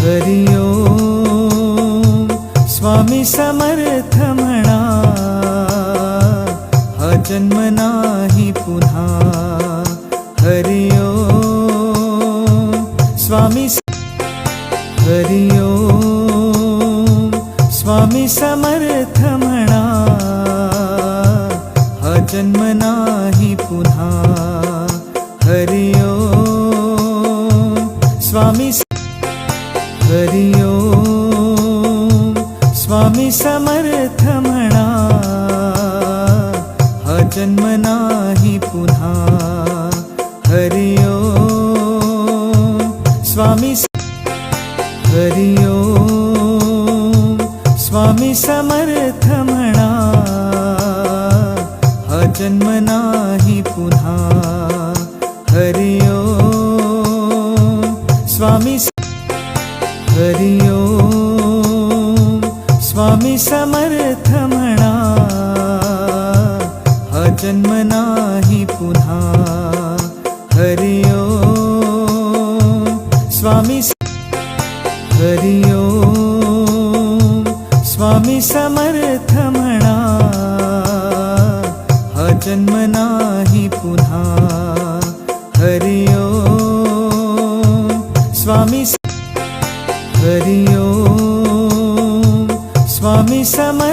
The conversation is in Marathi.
हरि ओम स्वामी समर्थ म्हणा, हा जन्म नाही पुन्हा। हरि ओम स्वामी हरि ओम स्वामी समर्थ म्हणा, हा जन्म नाही पुन्हा। हरि ओम स्वामी हरि ओम स्वामी समर्थ म्हणा, हा जन्म नाही पुन्हा। हरि ओम स्वामी हरि ओम स्वामी समर्थ म्हणा, हा जन्म नाही पुन्हा। हरि ओम स्वामी हरि ओम स्वामी समर्थ म्हणा, हा जन्म नाही पुन्हा। हरि ओम स्वामी हरि ओम स्वामी समर्थ म्हणा, हा जन्म नाही पुन्हा। हरि ओम स्वामी हरि ओम स्वामी समर्थ